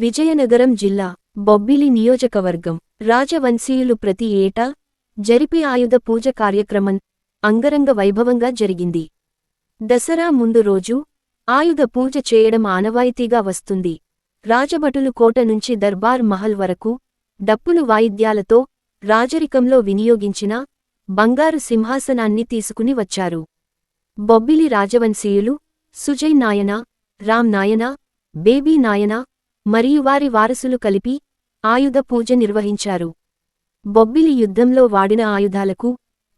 విజయనగరం జిల్లా బొబ్బిలి నియోజకవర్గం రాజవంశీయులు ప్రతి ఏటా జరిపే ఆయుధ పూజ కార్యక్రమం అంగరంగ వైభవంగా జరిగింది. దసరా ముందు రోజు ఆయుధ పూజ చేయడం ఆనవాయితీగా వస్తుంది. రాజభటులు కోట నుంచి దర్బార్ మహల్ వరకు డప్పులు వాయిద్యాలతో రాజరికంలో వినియోగించిన బంగారు సింహాసనాన్ని తీసుకుని వచ్చారు. బొబ్బిలి రాజవంశీయులు సుజయ్ నాయన, రామ్ నాయన, బేబీ నాయన మరియు వారి వారసులు కలిపి ఆయుధ పూజ నిర్వహించారు. బొబ్బిలి యుద్ధంలో వాడిన ఆయుధాలకు,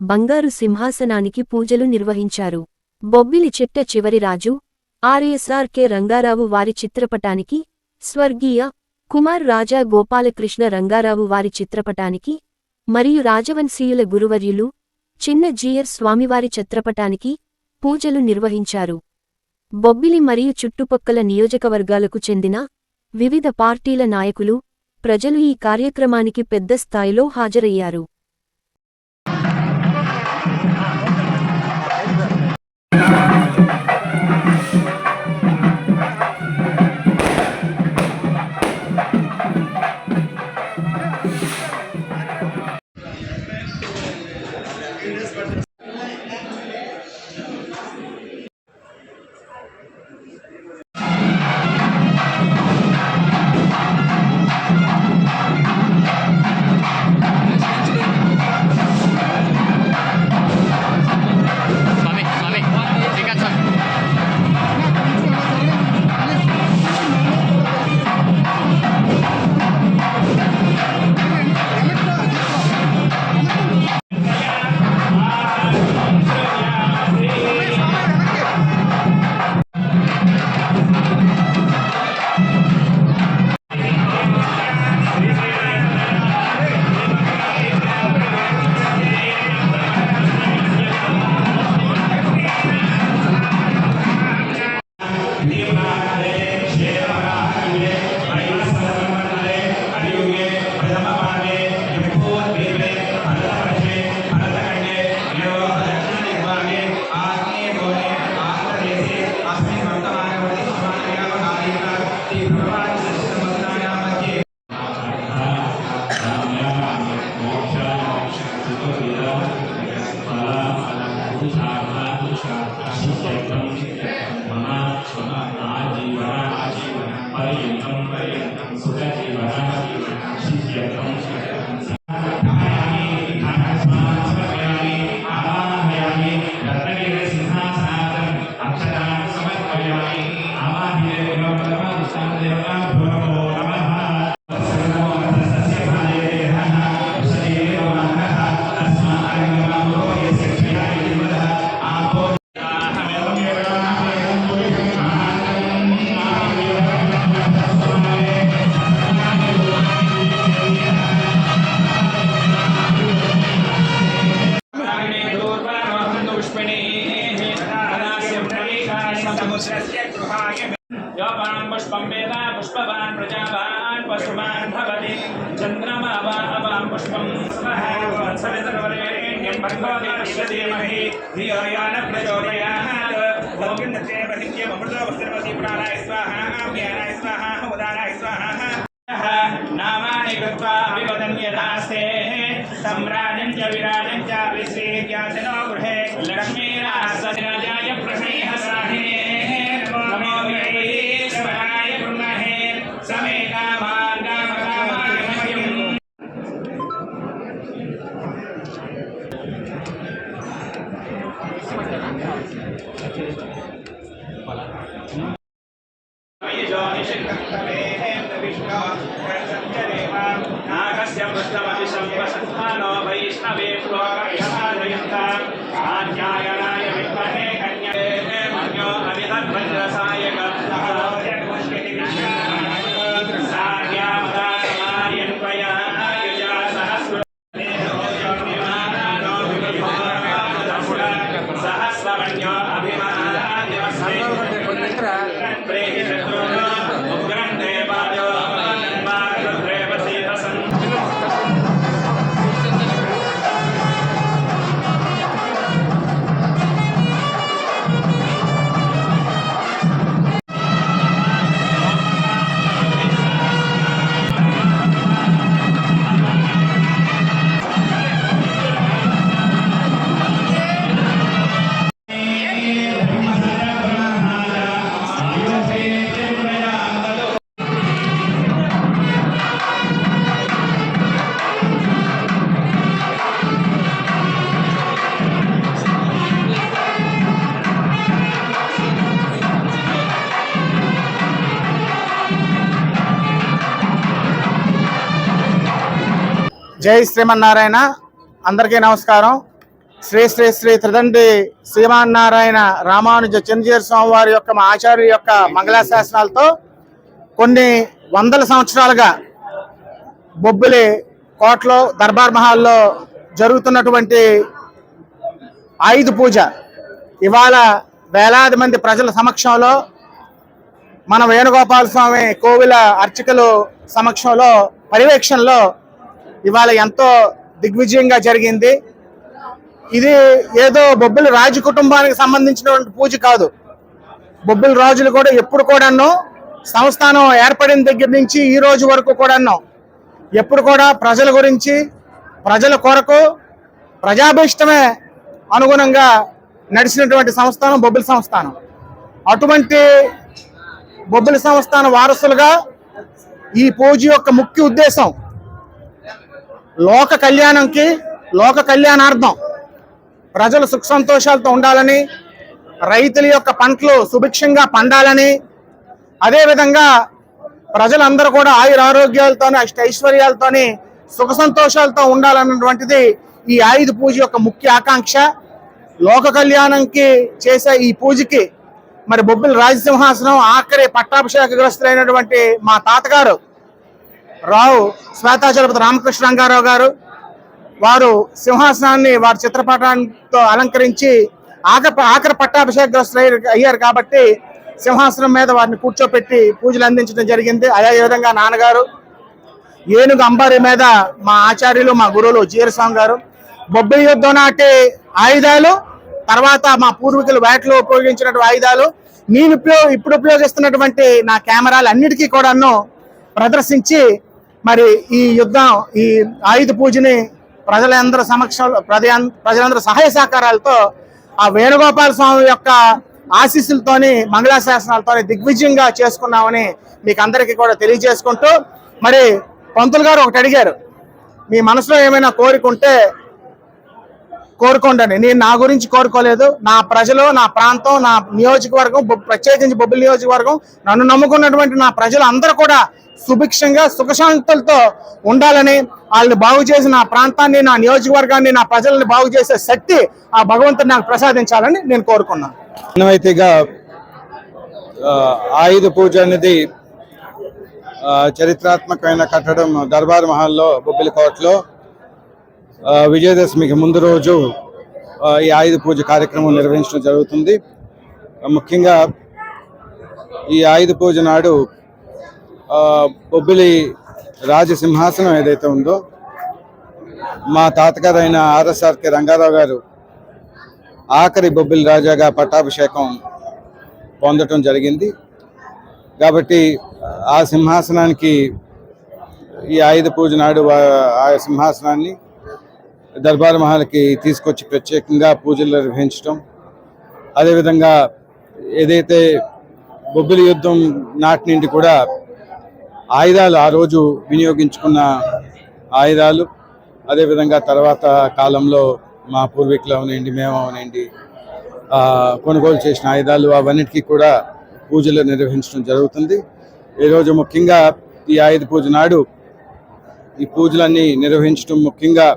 బంగారు సింహాసనానికి పూజలు నిర్వహించారు. బొబ్బిలి చిట్ట చివరి రాజు ఆర్ఎస్ఆర్.కె. రంగారావు వారి చిత్రపటానికి, స్వర్గీయ కుమార్ రాజా గోపాలకృష్ణ రంగారావు వారి చిత్రపటానికి మరియు రాజవంశీయుల గురువర్యులు చిన్న జీయర్ స్వామివారి చిత్రపటానికి పూజలు నిర్వహించారు. బొబ్బిలి మరియు చుట్టుపక్కల నియోజకవర్గాలకు చెందిన వివిధ పార్టీల నాయకులు, ప్రజలు ఈ కార్యక్రమానికి పెద్ద స్థాయిలో హాజరయ్యారు. पुष्पवान् प्रजावान् पशुमान् भवति चन्द्रमा वां पुष्पं सवितर्वरेण्यं भर्गो देवस्य धीमहि धियो यो न प्रचोदयात् भोगिन्दते वहित्यमृतो वस्त्रवती प्राणाय स्वाहा ज्ञानाय स्वाहा उदानाय स्वाहा नामानि कृत्वा विवदन्यदास्ते सम्राजं च विराजं च विश्रीज्ञासिनो गृहे लक्ष्मीराजराजाय प्रसह्यसाहिने नमो वैश्वराय ब्रह्मणे समे कामान् कामकामाय मह्यम् नागस्य पुष्टमभिसंवसन्मानो वैष्णवेभ्यो विहारयन्ताम् आध्यायनाय विद्महे कन्यके मन्यो अभितद्वज्रसाय सार्यामदासमार्यन्वया युजा सहस्रमन्यो अभिमानाद्यवस्मै उग्रं देवायो జై శ్రీమన్నారాయణ. అందరికీ నమస్కారం. శ్రీ శ్రీ శ్రీ త్రిదండి శ్రీమన్నారాయణ రామానుజ చిరంజీవి స్వామి వారి యొక్క మా ఆచార్య యొక్క మంగళాశాసనాలతో కొన్ని వందల సంవత్సరాలుగా బొబ్బిలి కోటలో దర్బార్ మహల్లో జరుగుతున్నటువంటి ఆయుధ పూజ ఇవాళ వేలాది మంది ప్రజల సమక్షంలో మన వేణుగోపాల స్వామి కోవిల అర్చకులు సమక్షంలో పర్యవేక్షణలో ఇవాళ ఎంతో దిగ్విజయంగా జరిగింది. ఇది ఏదో బొబ్బిలి రాజు కుటుంబానికి సంబంధించినటువంటి పూజ కాదు. బొబ్బిలి రాజులు కూడా ఎప్పుడు కూడాను సంస్థానం ఏర్పడిన దగ్గర నుంచి ఈ రోజు వరకు కూడాను ఎప్పుడు కూడా ప్రజల గురించి ప్రజల కొరకు ప్రజాభీష్టమే అనుగుణంగా నడిచినటువంటి సంస్థానం బొబ్బిలి సంస్థానం. అటువంటి బొబ్బిలి సంస్థానం వారసులుగా ఈ పూజ యొక్క ముఖ్య ఉద్దేశం లోక కళ్యాణార్థం ప్రజలు సుఖ సంతోషాలతో ఉండాలని, రైతుల యొక్క పంటలు సుభిక్షంగా పండాలని, అదేవిధంగా ప్రజలందరూ కూడా ఆయురారోగ్యాలతోని ఐశ్వర్యాలతోని సుఖ సంతోషాలతో ఉండాలన్నటువంటిది ఈ ఆయుధ పూజ యొక్క ముఖ్య ఆకాంక్ష. లోక కళ్యాణంకి చేసే ఈ పూజకి మరి బొబ్బిలి రాజసింహాసనం ఆఖరి పట్టాభిషేకగ్రస్తులైనటువంటి మా తాతగారు రావు శ్వేతాచలపతి రామకృష్ణ రంగారావు గారు వారు సింహాసనాన్ని వారి చిత్రపటాలతో అలంకరించి ఆఖరి పట్టాభిషేకగ్రస్తులు అయ్యారు కాబట్టి సింహాసనం మీద వారిని కూర్చోపెట్టి పూజలు అందించడం జరిగింది. అదే విధంగా నాన్నగారు ఏనుగు అంబారి మీద మా ఆచార్యులు మా గురువులు జీరస్వామి గారు బొబ్బిలి యుద్ధం నాటి ఆయుధాలు, తర్వాత మా పూర్వీకులు వేటలో ఉపయోగించినటువంటి ఆయుధాలు, నేను ఇప్పుడు ఉపయోగిస్తున్నటువంటి నా కెమెరాలు అన్నిటికీ కూడాను ప్రదర్శించి మరి ఈ యుద్ధం ఈ ఆయుధ పూజని ప్రజలందరి సమక్షంలో ప్రజలందరి సహాయ సహకారాలతో ఆ వేణుగోపాల స్వామి యొక్క ఆశీస్సులతోని మంగళాశాసనాలతోని దిగ్విజయంగా చేసుకున్నామని మీకు అందరికీ కూడా తెలియజేసుకుంటూ, మరి పంతులు గారు ఒకటి అడిగారు, మీ మనసులో ఏమైనా కోరిక ఉంటే కోరుకోండి. నేను నా గురించి కోరుకోలేదు, నా ప్రజలు, నా ప్రాంతం, నా నియోజకవర్గం, ప్రత్యేకించి బొబ్బిలి నియోజకవర్గం, నన్ను నమ్ముకున్నటువంటి నా ప్రజలు అందరూ కూడా సుభిక్షంగా సుఖశాంతులతో ఉండాలని, వాళ్ళని బాగు చేసి నా ప్రాంతాన్ని, నా నియోజకవర్గాన్ని, నా ప్రజల్ని బాగు చేసే శక్తి ఆ భగవంతుడు నాకు ప్రసాదించాలని నేను కోరుకున్నాను. ఆనవాయితీగా ఆయుధ పూజ అనేది చరిత్రాత్మకమైన కట్టడం దర్బార్ మహల్లో బొబ్బిలి కోటలో విజయదశమికి ముందు రోజు ఈ ఆయుధ పూజ కార్యక్రమం నిర్వహించడం జరుగుతుంది. ముఖ్యంగా ఈ ఆయుధ పూజ నాడు బొబ్బిలి రాజసింహాసనం ఏదైతే ఉందో మా తాతగారైన ఆర్ఎస్ఆర్కే రంగారావు గారు ఆఖరి బొబ్బిలి రాజాగా పట్టాభిషేకం పొందటం జరిగింది. కాబట్టి ఆ సింహాసనానికి ఈ ఆయుధ పూజ నాడు ఆ సింహాసనాన్ని దర్బార్ మహల్కి తీసుకొచ్చి ప్రత్యేకంగా పూజలు నిర్వహించడం, అదేవిధంగా ఏదైతే బొబ్బిలి యుద్ధం నాటి నుండి కూడా ఆయుధాలు ఆ రోజు వినియోగించుకున్న ఆయుధాలు, అదేవిధంగా తర్వాత కాలంలో మా పూర్వీకులు అవనండి, మేము అవనండి కొనుగోలు చేసిన ఆయుధాలు అవన్నిటికీ కూడా పూజలు నిర్వహించడం జరుగుతుంది. ఈరోజు ముఖ్యంగా ఈ ఆయుధ పూజ నాడు ఈ పూజలన్నీ నిర్వహించడం ముఖ్యంగా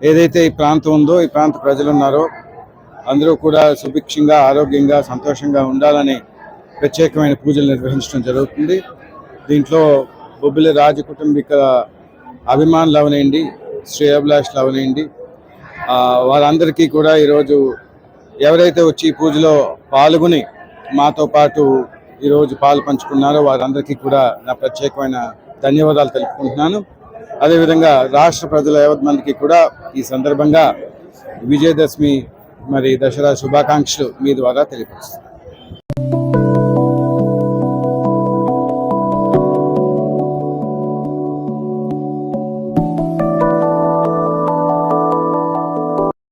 ఏదైతే ఈ ప్రాంతం ఉందో, ఈ ప్రాంత ప్రజలు ఉన్నారో అందరూ కూడా సుభిక్షంగా, ఆరోగ్యంగా, సంతోషంగా ఉండాలని ప్రత్యేకమైన పూజలు నిర్వహించడం జరుగుతుంది. దీంట్లో బొబ్బిలి రాజ కుటుంబిక అభిమానులు అవనండి, శ్రేయాభిలాషులు అవనండి, వారందరికీ కూడా ఈరోజు ఎవరైతే వచ్చి ఈ పూజలో పాల్గొని మాతో పాటు ఈరోజు పాలు పంచుకున్నారో వారందరికీ కూడా నా ప్రత్యేకమైన ధన్యవాదాలు తెలుపుకుంటున్నాను. అదేవిధంగా రాష్ట్ర ప్రజల యావత్ మందికి కూడా ఈ సందర్భంగా విజయదశమి మరి దసరా శుభాకాంక్షలు మీ ద్వారా తెలియపరుస్తాను.